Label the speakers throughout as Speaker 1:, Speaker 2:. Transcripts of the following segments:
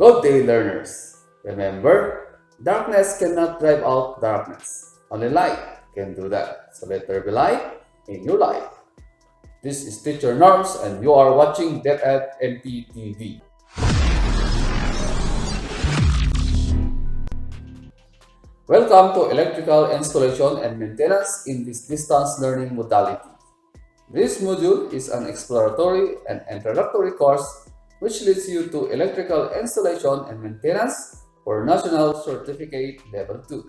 Speaker 1: Good day, learners. Remember, darkness cannot drive out darkness. Only light can do that. So let there be light in your life. This is Teacher Norms and you are watching Deaf at NPTV. Welcome to Electrical Installation and Maintenance in this distance learning modality. This module is an exploratory and introductory course which leads you to electrical installation and maintenance for National Certificate Level 2.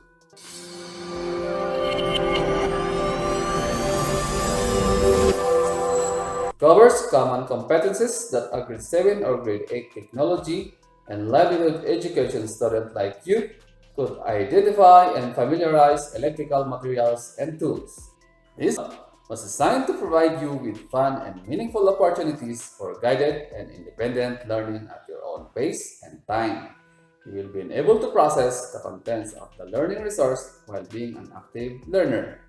Speaker 1: Covers common competencies that a grade 7 or grade 8 technology and livelihood education student like you could identify and familiarize electrical materials and tools. This was designed to provide you with fun and meaningful opportunities for guided and independent learning at your own pace and time. You will be able to process the contents of the learning resource while being an active learner.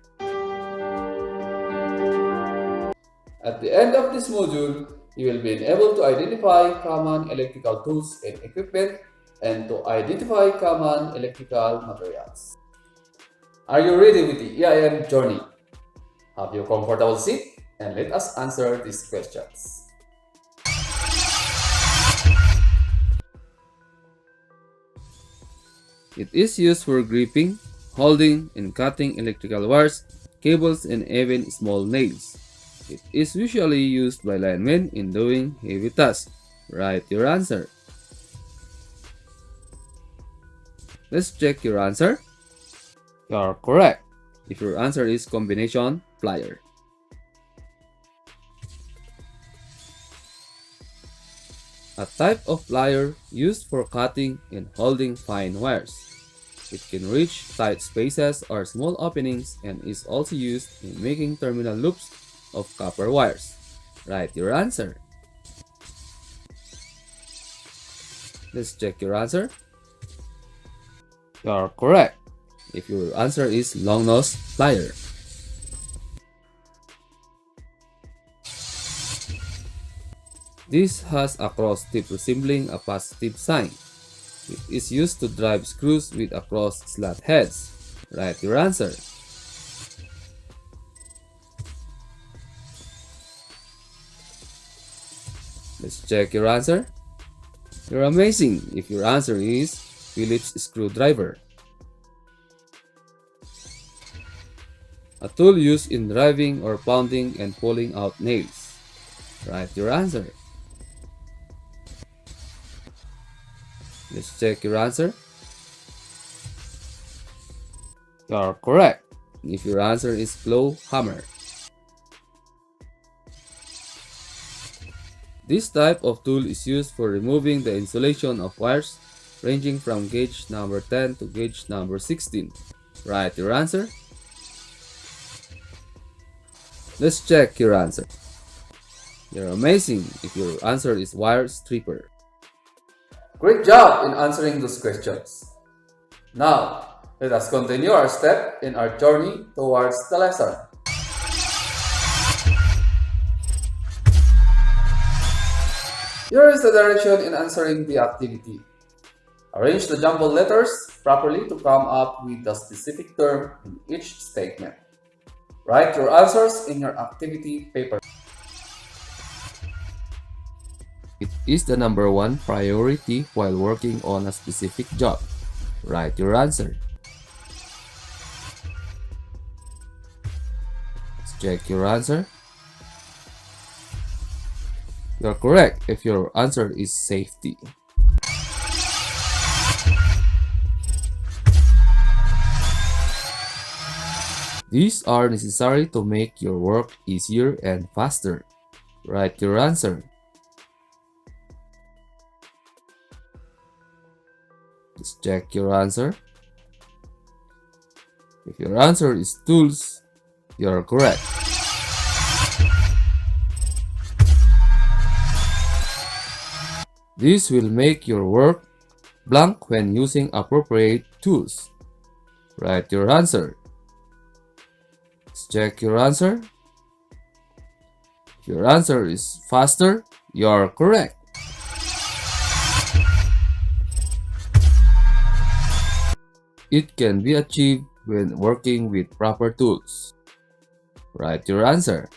Speaker 1: At the end of this module, you will be able to identify common electrical tools and equipment and to identify common electrical materials. Are you ready with the EIM journey? Have your comfortable seat and let us answer these questions.
Speaker 2: It is used for gripping, holding, and cutting electrical wires, cables, and even small nails. It is usually used by linemen in doing heavy tasks. Write your answer. Let's check your answer. You are correct if your answer is combination plier. A type of plier used for cutting and holding fine wires. It can reach tight spaces or small openings and is also used in making terminal loops of copper wires. Write your answer. Let's check your answer. You are correct if your answer is long nose plier. This has a cross tip resembling a positive sign. It is used to drive screws with a cross slot heads. Write your answer. Let's check your answer. You're amazing if your answer is Phillips screwdriver. A tool used in driving or pounding and pulling out nails. Write your answer. Let's check your answer. You are correct if your answer is blow hammer. This type of tool is used for removing the insulation of wires ranging from gauge number 10 to gauge number 16. Write your answer. Let's check your answer. You're amazing if your answer is wire stripper.
Speaker 1: Great job in answering those questions. Now, let us continue our step in our journey towards the lesson. Here is the direction in answering the activity. Arrange the jumbled letters properly to come up with the specific term in each statement. Write your answers in your activity paper.
Speaker 2: It is the number one priority while working on a specific job. Write your answer. Let's check your answer. You are correct if your answer is safety. These are necessary to make your work easier and faster. Write your answer. Let's check your answer. If your answer is tools, you are correct. This will make your work blank when using appropriate tools. Write your answer. Let's check your answer. If your answer is faster, you are correct. It can be achieved when working with proper tools. Write your answer.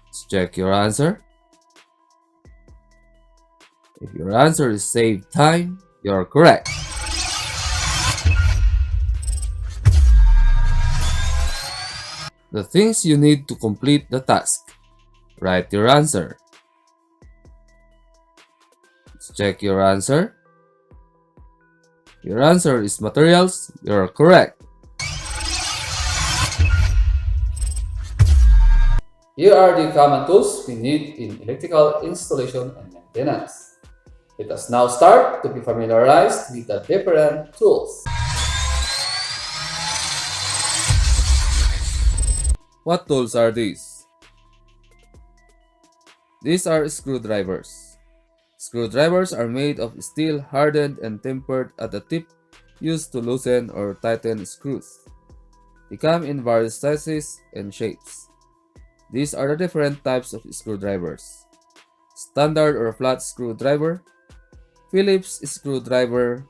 Speaker 2: Let's check your answer. If your answer is save time, you're correct. The things you need to complete the task. Write your answer. Let's check your answer. Your answer is materials. You're correct.
Speaker 1: Here are the common tools we need in electrical installation and maintenance. Let us now start to be familiarized with the different tools.
Speaker 2: What tools are these? These are screwdrivers. Screwdrivers are made of steel hardened and tempered at the tip, used to loosen or tighten screws. They come in various sizes and shapes. These are the different types of screwdrivers: standard or flat screwdriver, Phillips screwdriver,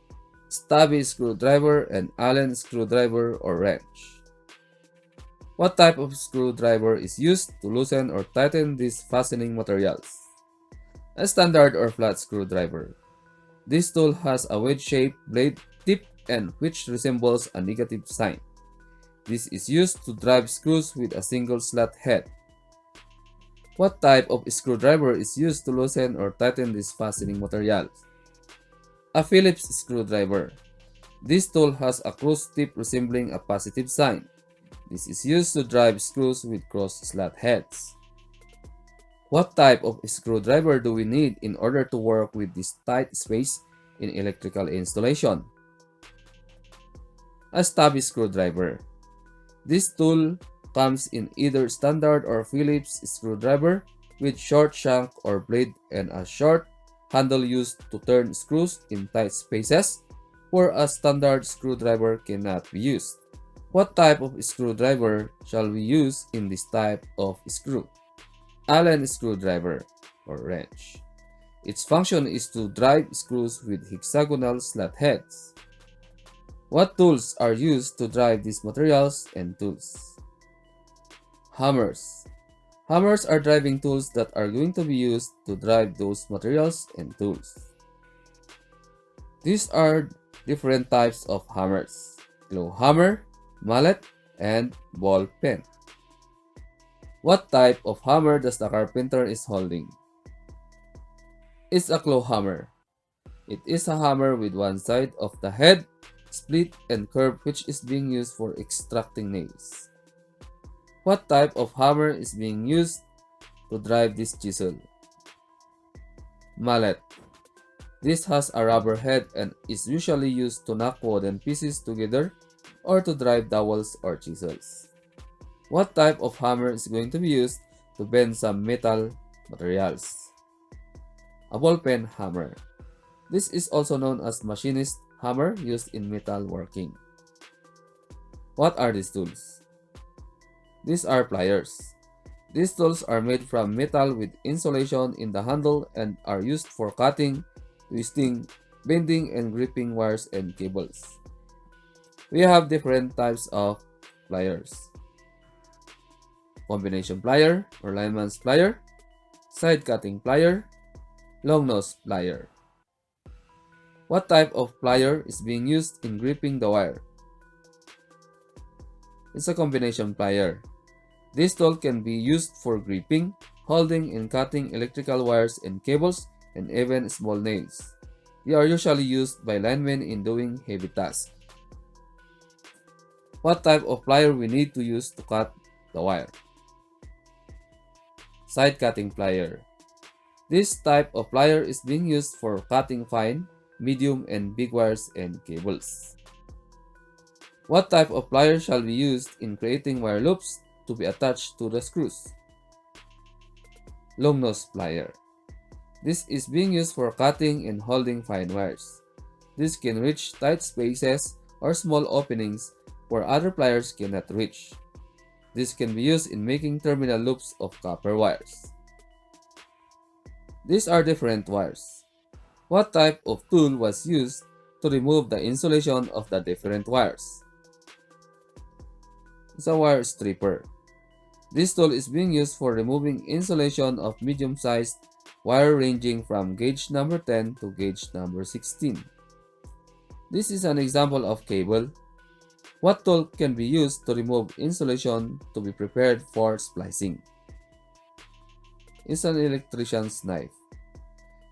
Speaker 2: stubby screwdriver, and Allen screwdriver or wrench. What type of screwdriver is used to loosen or tighten these fastening materials? A standard or flat screwdriver. This tool has a wedge-shaped blade tip and which resembles a negative sign. This is used to drive screws with a single slot head. What type of screwdriver is used to loosen or tighten these fastening materials? A Phillips screwdriver. This tool has a cross tip resembling a positive sign. This is used to drive screws with cross slot heads. What type of screwdriver do we need in order to work with this tight space in electrical installation? A stubby screwdriver. This tool comes in either standard or Phillips screwdriver with short shank or blade and a short handle used to turn screws in tight spaces where a standard screwdriver cannot be used. What type of screwdriver shall we use in this type of screw? Allen screwdriver or wrench. Its function is to drive screws with hexagonal slot heads. What tools are used to drive these materials and tools? Hammers. Hammers are driving tools that are going to be used to drive those materials and tools. These are different types of hammers: claw hammer, mallet, and ball pen. What type of hammer does the carpenter is holding? It's a claw hammer. It is a hammer with one side of the head split and curved, which is being used for extracting nails. What type of hammer is being used to drive this chisel? Mallet. This has a rubber head and is usually used to knock wooden pieces together or to drive dowels or chisels. What type of hammer is going to be used to bend some metal materials? A ball-peen hammer. This is also known as machinist hammer, used in metal working. What are these tools? These are pliers. These tools are made from metal with insulation in the handle and are used for cutting, twisting, bending, and gripping wires and cables. We have different types of pliers: combination plier or lineman's plier, side cutting plier, long nose plier. What type of plier is being used in gripping the wire? It's a combination plier. This tool can be used for gripping, holding, and cutting electrical wires and cables, and even small nails. They are usually used by linemen in doing heavy tasks. What type of plier we need to use to cut the wire? Side cutting plier. This type of plier is being used for cutting fine, medium, and big wires and cables. What type of plier shall be used in creating wire loops to be attached to the screws? Long nose plier. This is being used for cutting and holding fine wires. This can reach tight spaces or small openings where other pliers cannot reach. This can be used in making terminal loops of copper wires. These are different wires. What type of tool was used to remove the insulation of the different wires. It's a wire stripper. This tool is being used for removing insulation of medium-sized wire ranging from gauge number 10 to gauge number 16. This is an example of cable. What tool can be used to remove insulation to be prepared for splicing? It's an electrician's knife.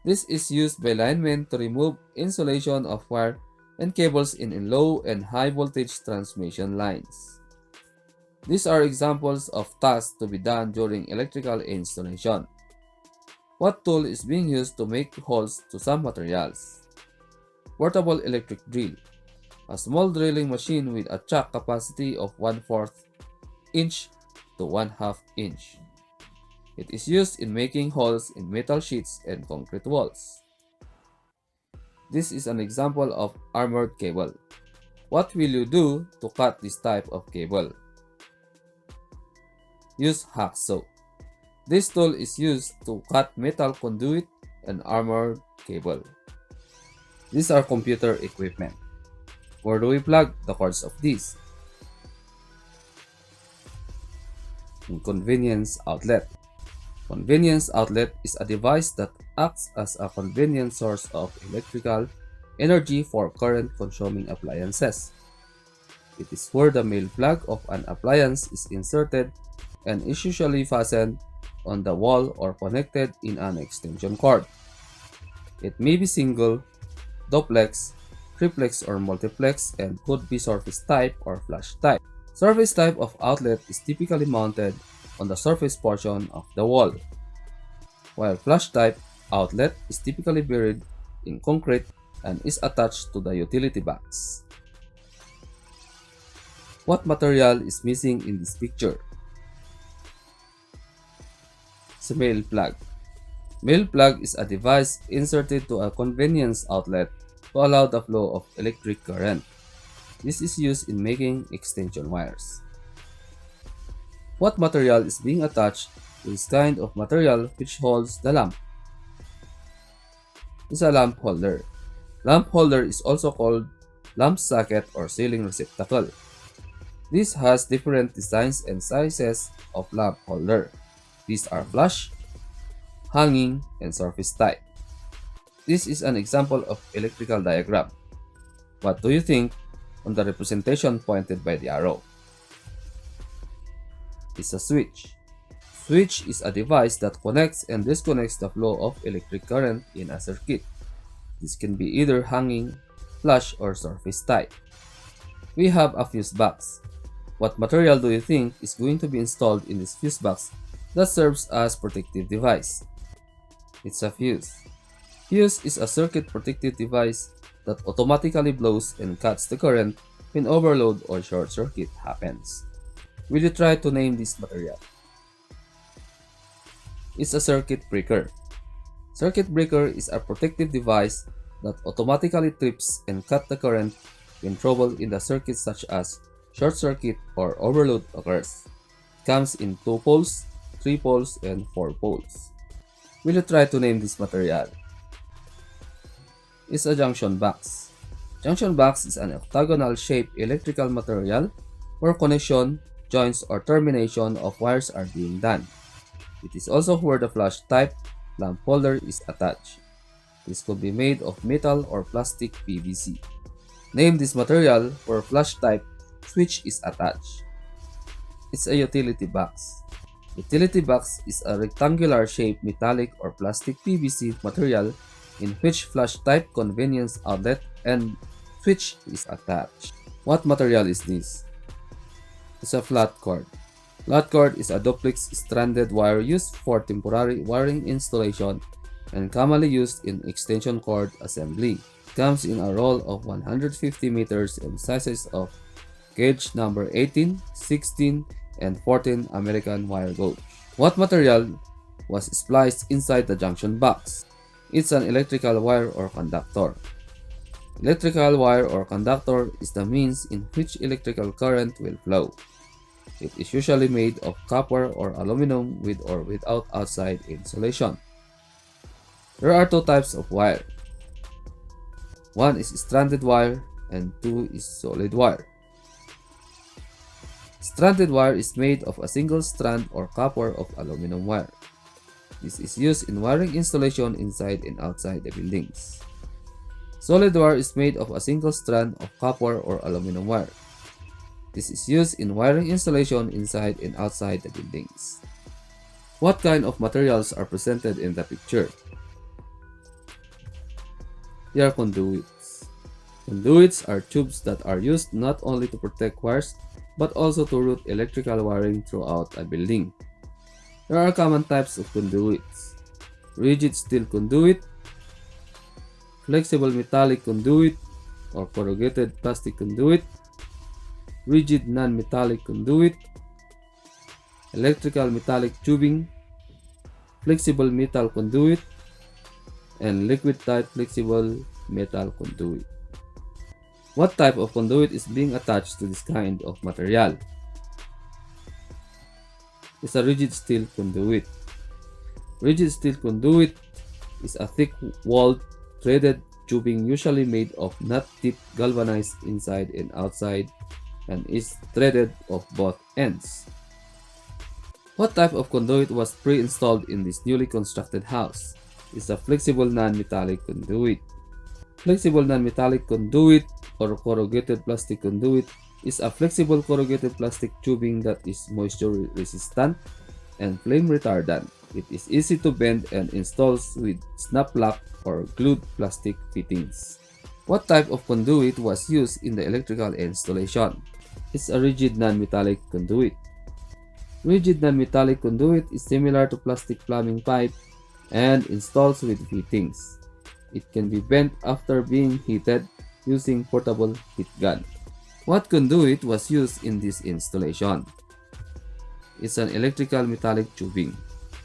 Speaker 2: This is used by linemen to remove insulation of wire and cables in low and high voltage transmission lines. These are examples of tasks to be done during electrical installation. What tool is being used to make holes to some materials? Portable electric drill. A small drilling machine with a chuck capacity of 1/4 inch to 1/2 inch. It is used in making holes in metal sheets and concrete walls. This is an example of armored cable. What will you do to cut this type of cable? Use hacksaw. This tool is used to cut metal conduit and armored cable. These are computer equipment. Where do we plug the cords of these? In convenience outlet. Convenience outlet is a device that acts as a convenient source of electrical energy for current-consuming appliances. It is where the male plug of an appliance is inserted and is usually fastened on the wall or connected in an extension cord. It may be single, duplex, triplex or multiplex and could be surface type or flush type. Surface type of outlet is typically mounted on the surface portion of the wall, while flush type outlet is typically buried in concrete and is attached to the utility box. What material is missing in this picture? It's a male plug. Male plug is a device inserted to a convenience outlet to allow the flow of electric current. This is used in making extension wires. What material is being attached to this kind of material which holds the lamp? It's a lamp holder. Lamp holder is also called lamp socket or ceiling receptacle. This has different designs and sizes of lamp holder. These are flush, hanging, and surface type. This is an example of electrical diagram. What do you think on the representation pointed by the arrow? It's a switch. Switch is a device that connects and disconnects the flow of electric current in a circuit. This can be either hanging, flush, or surface type. We have a fuse box. What material do you think is going to be installed in this fuse box that serves as protective device? It's a fuse. Fuse is a circuit protective device that automatically blows and cuts the current when overload or short circuit happens. Will you try to name this material? It's a circuit breaker. Circuit breaker is a protective device that automatically trips and cuts the current when trouble in the circuit such as short circuit or overload occurs. It comes in 2 poles, 3 poles, and 4 poles. Will you try to name this material? It's a junction box. Junction box is an octagonal shaped electrical material where connection, joints, or termination of wires are being done. It is also where the flush type lamp holder is attached. This could be made of metal or plastic PVC. Name this material where flush type switch is attached. It's a utility box. Utility box is a rectangular shaped metallic or plastic PVC material in which flush type convenience outlet and switch is attached. What material is this? It's a flat cord. Flat cord is a duplex stranded wire used for temporary wiring installation and commonly used in extension cord assembly. It comes in a roll of 150 meters and sizes of gauge number 18, 16, and 14 American wire gauge. What material was spliced inside the junction box? It's an electrical wire or conductor. Electrical wire or conductor is the means in which electrical current will flow. It is usually made of copper or aluminum with or without outside insulation. There are 2 types of wire. 1 is stranded wire and 2 is solid wire. Stranded wire is made of a single strand or copper of aluminum wire. This is used in wiring installation inside and outside the buildings. Solid wire is made of a single strand of copper or aluminum wire. This is used in wiring installation inside and outside the buildings. What kind of materials are presented in the picture? They are conduits. Conduits are tubes that are used not only to protect wires but also to route electrical wiring throughout a building. There are common types of conduits: rigid steel conduit, flexible metallic conduit or corrugated plastic conduit, rigid non-metallic conduit, electrical metallic tubing, flexible metal conduit, and liquid tight flexible metal conduit. What type of conduit is being attached to this kind of material? It's a rigid steel conduit. Rigid steel conduit is a thick-walled threaded tubing usually made of nut-tipped galvanized inside and outside and is threaded of both ends. What type of conduit was pre-installed in this newly constructed house? It's a flexible non-metallic conduit. Flexible non-metallic conduit or corrugated plastic conduit is a flexible corrugated plastic tubing that is moisture resistant and flame retardant. It is easy to bend and installs with snap lock or glued plastic fittings. What type of conduit was used in the electrical installation? It's a rigid non-metallic conduit. Rigid non-metallic conduit is similar to plastic plumbing pipe and installs with fittings. It can be bent after being heated using portable heat gun. What conduit was used in this installation? It's an electrical metallic tubing.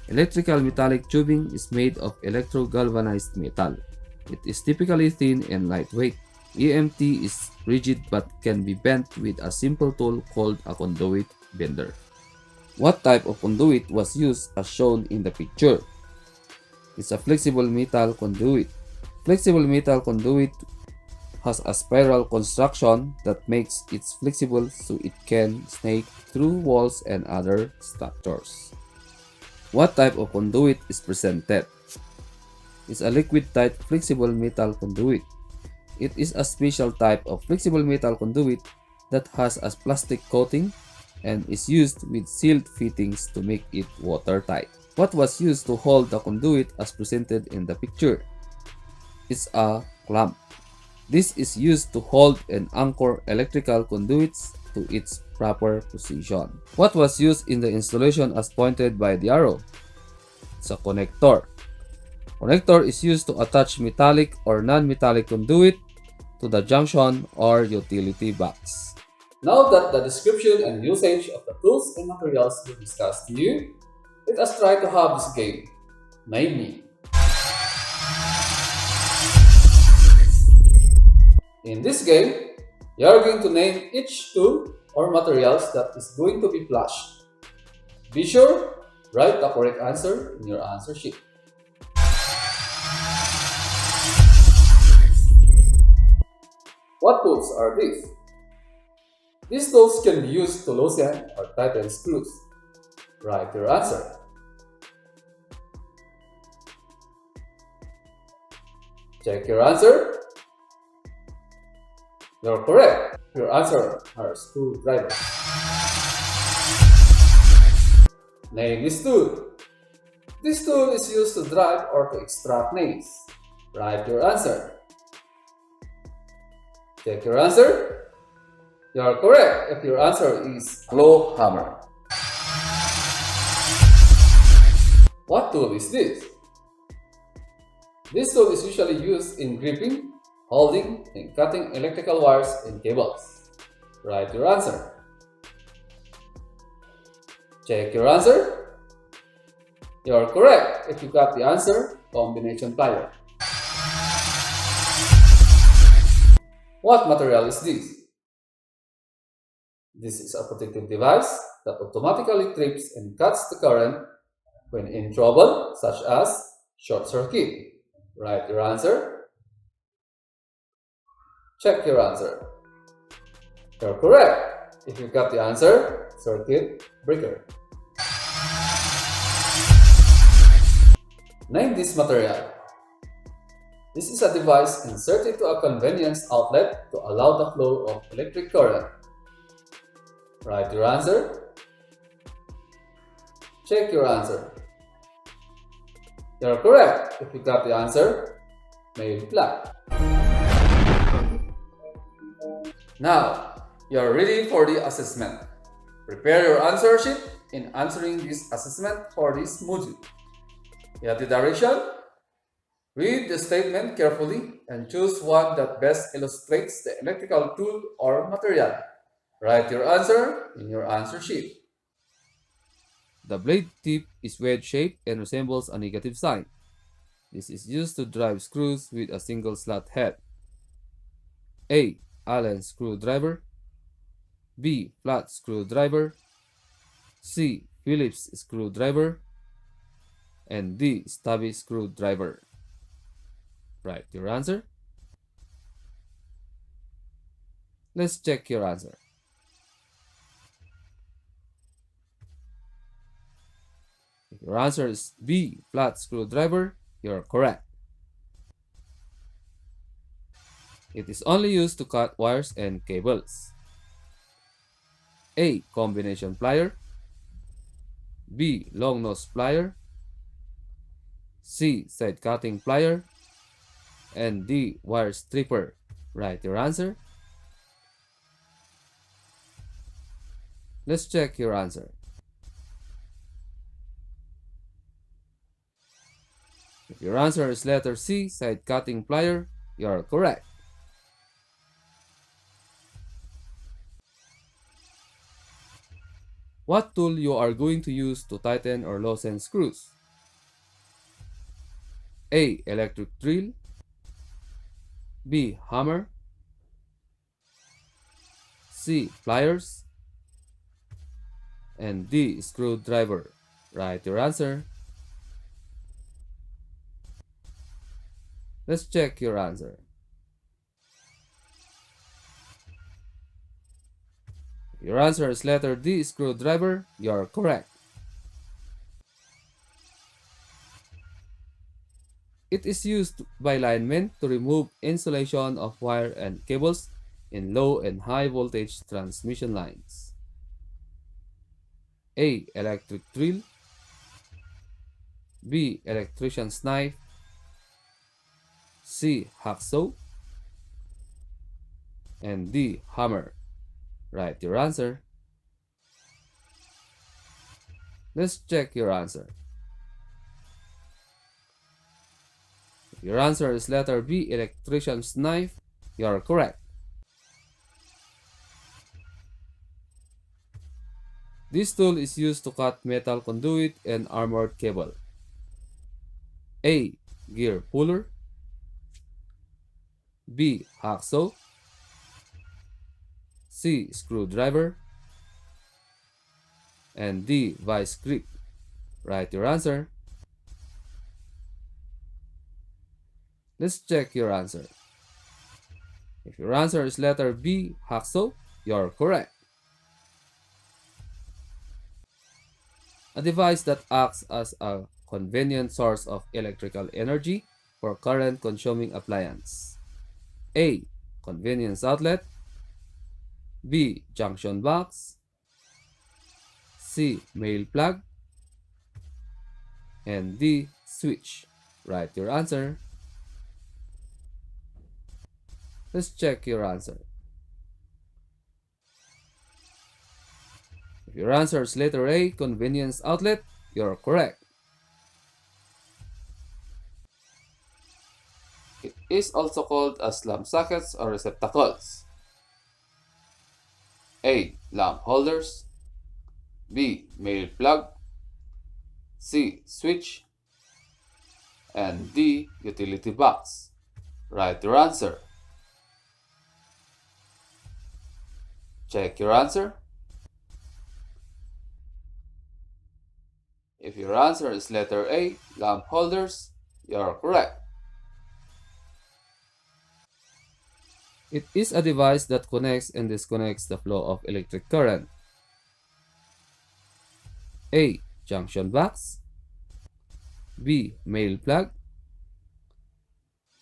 Speaker 2: Electrical metallic tubing is made of electro-galvanized metal. It is typically thin and lightweight. EMT is rigid but can be bent with a simple tool called a conduit bender. What type of conduit was used as shown in the picture? It's a flexible metal conduit. Flexible metal conduit has a spiral construction that makes it flexible so it can snake through walls and other structures. What type of conduit is presented? It's a liquid tight flexible metal conduit. It is a special type of flexible metal conduit that has a plastic coating and is used with sealed fittings to make it watertight. What was used to hold the conduit as presented in the picture? It's a clamp. This is used to hold and anchor electrical conduits to its proper position. What was used in the installation as pointed by the arrow? It's a connector. Connector is used to attach metallic or non-metallic conduit to the junction or utility box.
Speaker 1: Now that the description and usage of the tools and materials were discussed to you, let us try to have this game. Name me. In this game, you are going to name each tool or materials that is going to be flashed. Be sure, write the correct answer in your answer sheet. What tools are these? These tools can be used to loosen or tighten screws. Write your answer. Check your answer. You're correct. Your answer are screwdrivers. Name this tool. This tool is used to drive or to extract nails. Write your answer. Check your answer. You are correct if your answer is blow hammer. What tool is this? This tool is usually used in gripping, holding, and cutting electrical wires and cables. Write your answer. Check your answer. You are correct if you got the answer combination plier. What material is this? This is a protective device that automatically trips and cuts the current when in trouble, such as short circuit. Write your answer. Check your answer. You're correct. If you got the answer, circuit breaker. Name this material. This is a device inserted to a convenience outlet to allow the flow of electric current. Write your answer. Check your answer. You're correct. If you got the answer, mail plug. Now, you're ready for the assessment. Prepare your answer sheet in answering this assessment for this module. Get the direction. Read the statement carefully and choose one that best illustrates the electrical tool or material. Write your answer in your answer sheet.
Speaker 2: The blade tip is wedge-shaped and resembles a negative sign. This is used to drive screws with a single slot head. A. Allen screwdriver. B. Flat screwdriver. C. Phillips screwdriver. And D. Stubby screwdriver. Write your answer. Let's check your answer. If your answer is B. Flat screwdriver, you're correct. It is only used to cut wires and cables. A. Combination plier. B. Long nose plier. C. Side cutting plier. And D. Wire stripper. Write your answer. Let's check your answer. If your answer is letter C, side cutting plier, you are correct. What tool you are going to use to tighten or loosen screws? A. Electric drill. B. Hammer. C. Pliers. And D. Screwdriver. Write your answer. Let's check your answer. If your answer is letter D, screwdriver, you are correct. It is used by linemen to remove insulation of wire and cables in low and high voltage transmission lines. A. Electric drill. B. Electrician's knife. C. Hacksaw. And D. Hammer. Write your answer. Let's check your answer. If your answer is letter B, electrician's knife, you are correct. This tool is used to cut metal conduit and armored cable. A. Gear puller. B. Hacksaw. C. Screwdriver. And D. Vice grip. Write your answer. Let's check your answer. If your answer is letter B, hacksaw, you're correct. A device that acts as a convenient source of electrical energy for current-consuming appliance. A. Convenience outlet. B. Junction box. C. Mail plug. And D. Switch. Write your answer. Let's check your answer. If your answer is letter A, convenience outlet, you're correct. It is also called as lamp sockets or receptacles. A. Lamp holders. B. Mail plug. C. Switch. And D. Utility box. Write your answer. Check your answer. If your answer is letter A, lamp holders, you're correct. It is a device that connects and disconnects the flow of electric current. A. Junction box. B. Male plug.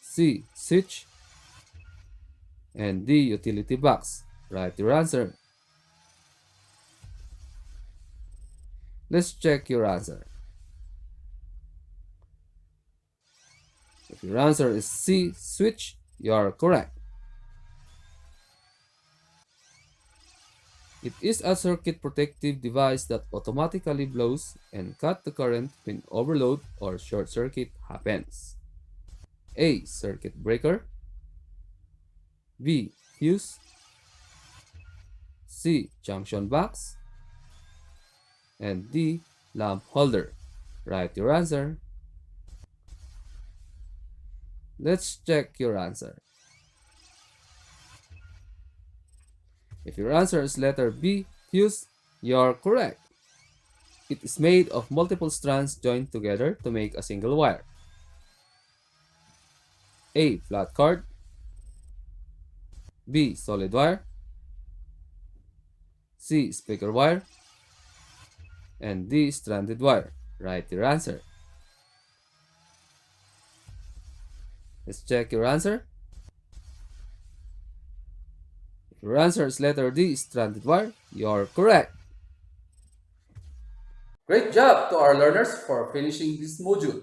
Speaker 2: C. Switch. And D. Utility box. Write your answer. Let's check your answer. If your answer is C. Switch, you are correct. It is a circuit protective device that automatically blows and cuts the current when overload or short circuit happens. A. Circuit breaker. B. Fuse. C. Junction box. And D. Lamp holder. Write your answer. Let's check your answer. If your answer is letter B, fuse, you're correct. It is made of multiple strands joined together to make a single wire. A. Flat cord. B. Solid wire. C. Speaker wire. And D. Stranded wire. Write your answer. Let's check your answer. If your answer is letter D, stranded wire, you're correct.
Speaker 1: Great job to our learners for finishing this module.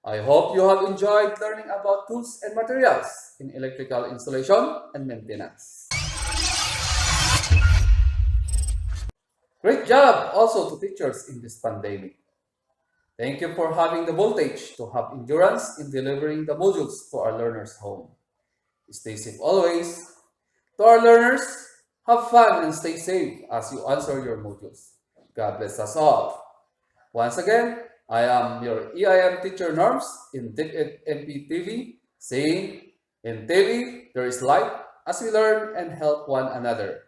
Speaker 1: I hope you have enjoyed learning about tools and materials in electrical installation and maintenance. Great job also to teachers in this pandemic. Thank you for having the voltage to have endurance in delivering the modules to our learners' home. Stay safe always. To our learners, have fun and stay safe as you answer your modules. God bless us all. Once again, I am your EIM teacher Norms in MPTV saying, in TV, there is light as we learn and help one another.